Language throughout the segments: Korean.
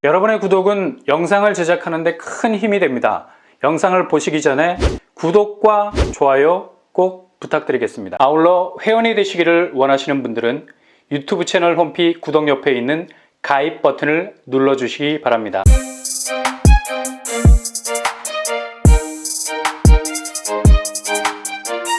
여러분의 구독은 영상을 제작하는 데 큰 힘이 됩니다. 영상을 보시기 전에 구독과 좋아요 꼭 부탁드리겠습니다. 아울러 회원이 되시기를 원하시는 분들은 유튜브 채널 홈피 구독 옆에 있는 가입 버튼을 눌러주시기 바랍니다.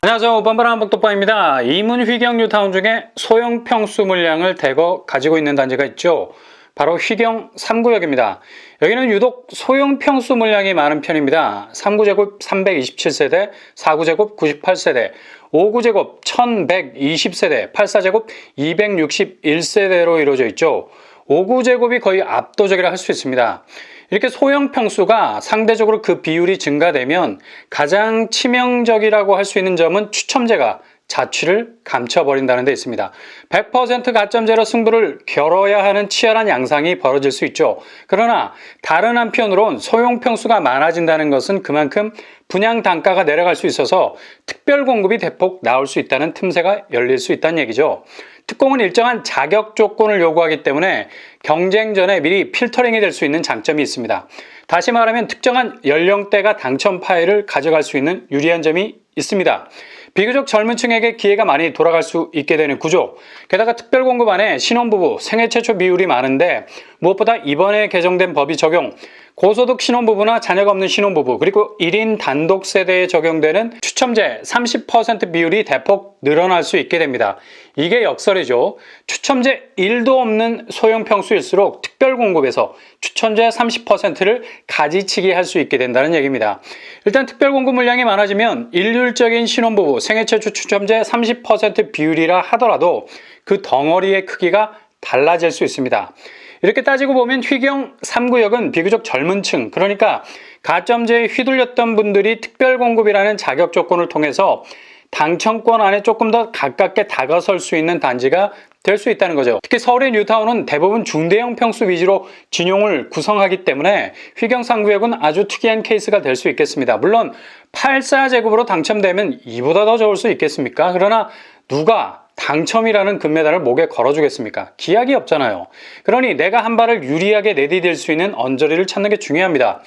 안녕하세요. 뻔뻔한 복덕방입니다. 이문휘경 뉴타운 중에 소형 평수 물량을 대거 가지고 있는 단지가 있죠. 바로 휘경 3구역입니다. 여기는 유독 소형 평수 물량이 많은 편입니다. 3구제곱 327세대, 4구제곱 98세대, 5구제곱 1120세대, 84제곱 261세대로 이루어져 있죠. 5구제곱이 거의 압도적이라 할 수 있습니다. 이렇게 소형 평수가 상대적으로 그 비율이 증가되면 가장 치명적이라고 할 수 있는 점은 추첨제가 자취를 감춰버린다는 데 있습니다. 100% 가점제로 승부를 겨뤄야 하는 치열한 양상이 벌어질 수 있죠. 그러나 다른 한편으론 소형 평수가 많아진다는 것은 그만큼 분양 단가가 내려갈 수 있어서 특별 공급이 대폭 나올 수 있다는 틈새가 열릴 수 있다는 얘기죠. 특공은 일정한 자격 조건을 요구하기 때문에 경쟁전에 미리 필터링이 될 수 있는 장점이 있습니다. 다시 말하면 특정한 연령대가 당첨 파일을 가져갈 수 있는 유리한 점이 있습니다. 비교적 젊은 층에게 기회가 많이 돌아갈 수 있게 되는 구조, 게다가 특별공급 안에 신혼부부, 생애 최초 비율이 많은데 무엇보다 이번에 개정된 법이 적용, 고소득 신혼부부나 자녀가 없는 신혼부부, 그리고 1인 단독 세대에 적용되는 추첨제 30% 비율이 대폭 늘어날 수 있게 됩니다. 이게 역설이죠. 추첨제 1도 없는 소형 평수일수록 특별공급에서 추첨제 30%를 가지치기 할 수 있게 된다는 얘기입니다. 일단 특별공급 물량이 많아지면 일률적인 신혼부부, 생애 최초 추첨제 30% 비율이라 하더라도 그 덩어리의 크기가 달라질 수 있습니다. 이렇게 따지고 보면 휘경 3구역은 비교적 젊은 층, 그러니까 가점제에 휘둘렸던 분들이 특별공급이라는 자격 조건을 통해서 당첨권 안에 조금 더 가깝게 다가설 수 있는 단지가 될 수 있다는 거죠. 특히 서울의 뉴타운은 대부분 중대형 평수 위주로 진용을 구성하기 때문에 휘경 3구역은 아주 특이한 케이스가 될 수 있겠습니다. 물론 84제곱으로 당첨되면 이보다 더 좋을 수 있겠습니까? 그러나 누가 당첨이라는 금메달을 목에 걸어주겠습니까? 기약이 없잖아요. 그러니 내가 한 발을 유리하게 내디딜 수 있는 언저리를 찾는 게 중요합니다.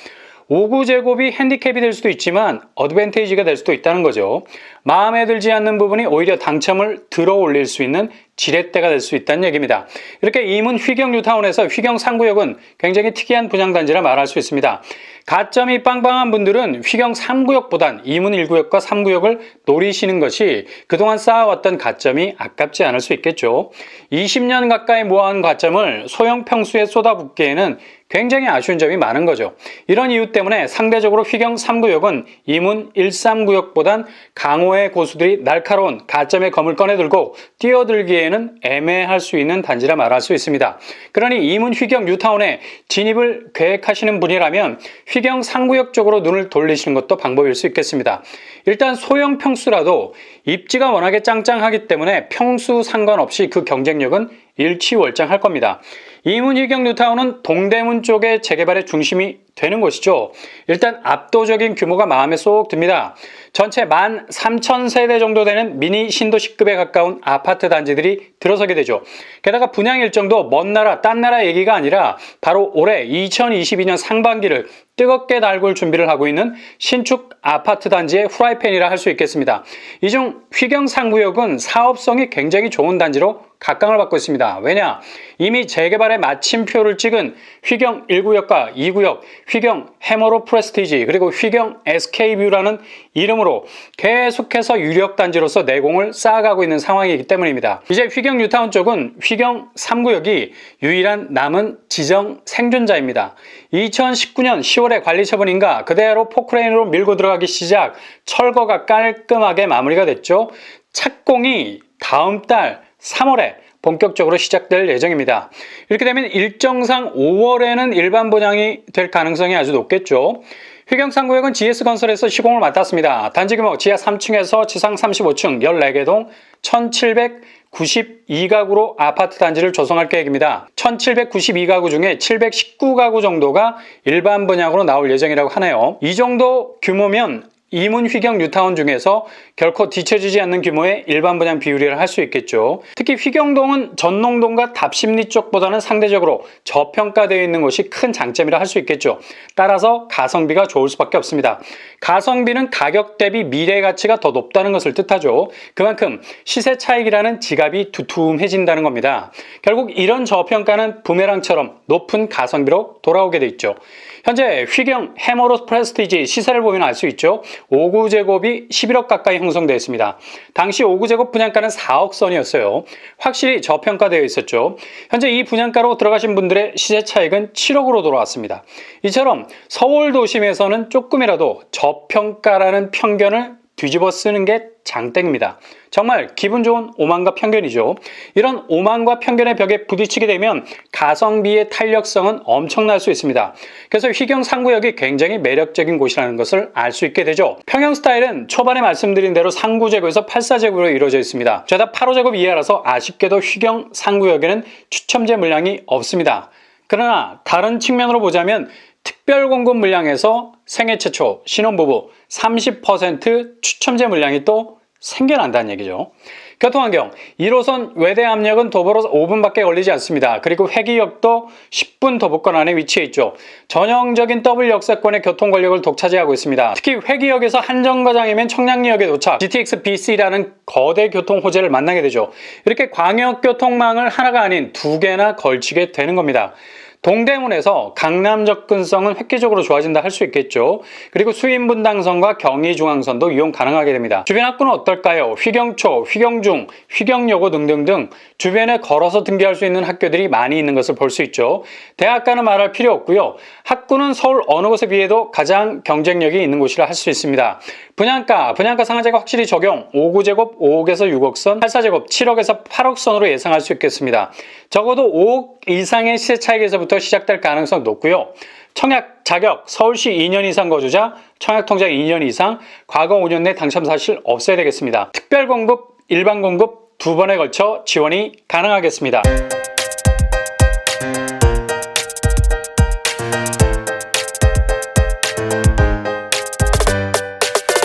5구제곱이 핸디캡이 될 수도 있지만 어드밴테이지가 될 수도 있다는 거죠. 마음에 들지 않는 부분이 오히려 당첨을 들어 올릴 수 있는 지렛대가 될 수 있다는 얘기입니다. 이렇게 이문 휘경 뉴타운에서 휘경 3구역은 굉장히 특이한 분양단지라 말할 수 있습니다. 가점이 빵빵한 분들은 휘경 3구역보단 이문 1구역과 3구역을 노리시는 것이 그동안 쌓아왔던 가점이 아깝지 않을 수 있겠죠. 20년 가까이 모아온 가점을 소형 평수에 쏟아붓기에는 굉장히 아쉬운 점이 많은 거죠. 이런 이유 때문에 상대적으로 휘경 3구역은 이문 1, 3구역보단 강호의 고수들이 날카로운 가점의 검을 꺼내들고 뛰어들기에는 애매할 수 있는 단지라 말할 수 있습니다. 그러니 이문 휘경 뉴타운에 진입을 계획하시는 분이라면 휘경 3구역 쪽으로 눈을 돌리시는 것도 방법일 수 있겠습니다. 일단 소형 평수라도 입지가 워낙에 짱짱하기 때문에 평수 상관없이 그 경쟁력은 일취월장할 겁니다. 이문 휘경 뉴타운은 동대문 쪽의 재개발의 중심이 되는 곳이죠. 일단 압도적인 규모가 마음에 쏙 듭니다. 전체 13,000세대 정도 되는 미니 신도시급에 가까운 아파트 단지들이 들어서게 되죠. 게다가 분양 일정도 먼 나라, 딴 나라 얘기가 아니라 바로 올해 2022년 상반기를 뜨겁게 달굴 준비를 하고 있는 신축 아파트 단지의 후라이팬이라 할 수 있겠습니다. 이 중 휘경 3구역은 사업성이 굉장히 좋은 단지로 각광을 받고 있습니다. 왜냐? 이미 재개발의 마침표를 찍은 휘경 1구역과 2구역, 휘경 해머로 프레스티지, 그리고 휘경 SK뷰라는 이름으로 계속해서 유력 단지로서 내공을 쌓아가고 있는 상황이기 때문입니다. 이제 휘경 뉴타운 쪽은 휘경 3구역이 유일한 남은 지정 생존자입니다. 2019년 10월에 관리 처분인가 그대로 포크레인으로 밀고 들어가기 시작, 철거가 깔끔하게 마무리가 됐죠. 착공이 다음 달 3월에 본격적으로 시작될 예정입니다. 이렇게 되면 일정상 5월에는 일반 분양이 될 가능성이 아주 높겠죠. 휘경 3구역은 GS건설에서 시공을 맡았습니다. 단지 규모 지하 3층에서 지상 35층 14개 동 1792가구로 아파트 단지를 조성할 계획입니다. 1792가구 중에 719가구 정도가 일반 분양으로 나올 예정이라고 하네요. 이 정도 규모면 이문 휘경 뉴타운 중에서 결코 뒤처지지 않는 규모의 일반 분양 비율이라 할 수 있겠죠. 특히 휘경동은 전농동과 답심리 쪽보다는 상대적으로 저평가되어 있는 것이 큰 장점이라 할 수 있겠죠. 따라서 가성비가 좋을 수밖에 없습니다. 가성비는 가격 대비 미래 가치가 더 높다는 것을 뜻하죠. 그만큼 시세 차익이라는 지갑이 두툼해진다는 겁니다. 결국 이런 저평가는 부메랑처럼 높은 가성비로 돌아오게 돼 있죠. 현재 휘경 해머로 프레스티지 시세를 보면 알 수 있죠. 5구제곱이 11억 가까이 형성되어 있습니다. 당시 5구제곱 분양가는 4억 선이었어요. 확실히 저평가되어 있었죠. 현재 이 분양가로 들어가신 분들의 시세 차익은 7억으로 돌아왔습니다. 이처럼 서울 도심에서는 조금이라도 저평가라는 편견을 뒤집어 쓰는 게 장땡입니다. 정말 기분 좋은 오만과 편견이죠. 이런 오만과 편견의 벽에 부딪히게 되면 가성비의 탄력성은 엄청날 수 있습니다. 그래서 휘경 상구역이 굉장히 매력적인 곳이라는 것을 알 수 있게 되죠. 평형 스타일은 초반에 말씀드린 대로 상구제곱에서 8사제곱으로 이루어져 있습니다. 죄다 8호제곱 이하라서 아쉽게도 휘경 상구역에는 추첨제 물량이 없습니다. 그러나 다른 측면으로 보자면 특별공급 물량에서 생애 최초 신혼부부 30% 추첨제 물량이 또 생겨난다는 얘기죠. 교통환경 1호선 외대압역은 도보로 5분밖에 걸리지 않습니다. 그리고 회기역도 10분 도보권 안에 위치해 있죠. 전형적인 더블 역세권의 교통 권력을 독차지하고 있습니다. 특히 회기역에서 한정거장이면 청량리역에 도착, GTX BC라는 거대 교통 호재를 만나게 되죠. 이렇게 광역교통망을 하나가 아닌 두 개나 걸치게 되는 겁니다. 동대문에서 강남 접근성은 획기적으로 좋아진다 할 수 있겠죠. 그리고 수인분당선과 경의중앙선도 이용 가능하게 됩니다. 주변 학구는 어떨까요? 휘경초, 휘경중, 휘경여고 등등등 주변에 걸어서 등교할 수 있는 학교들이 많이 있는 것을 볼 수 있죠. 대학가는 말할 필요 없고요. 학구는 서울 어느 곳에 비해도 가장 경쟁력이 있는 곳이라 할 수 있습니다. 분양가 상한제가 확실히 적용, 5구제곱 5억에서 6억 선, 8사제곱 7억에서 8억 선으로 예상할 수 있겠습니다. 적어도 5억 이상의 시세 차익에서부터 시작될 가능성 높고요. 청약 자격, 서울시 2년 이상 거주자, 청약 통장 2년 이상, 과거 5년 내 당첨 사실 없어야 되겠습니다. 특별 공급, 일반 공급 두 번에 걸쳐 지원이 가능하겠습니다.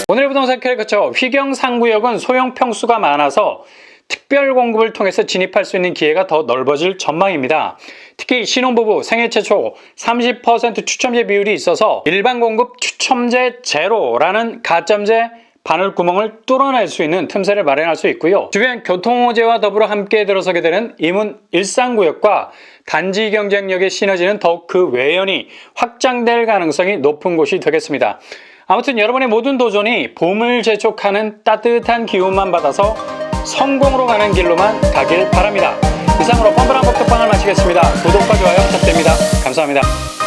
오늘 부동산 캐릭터처 휘경 상구역은 소형 평수가 많아서 특별 공급을 통해서 진입할 수 있는 기회가 더 넓어질 전망입니다. 특히 신혼부부 생애 최초 30% 추첨제 비율이 있어서 일반 공급 추첨제 제로라는 가점제 바늘구멍을 뚫어낼 수 있는 틈새를 마련할 수 있고요. 주변 교통호재와 더불어 함께 들어서게 되는 이문 일상구역과 단지 경쟁력의 시너지는 더욱 그 외연이 확장될 가능성이 높은 곳이 되겠습니다. 아무튼 여러분의 모든 도전이 봄을 재촉하는 따뜻한 기운만 받아서 성공으로 가는 길로만 가길 바랍니다. 이상으로 뻔뻔한 복덕방을 마치겠습니다. 구독과 좋아요 부탁드립니다. 감사합니다.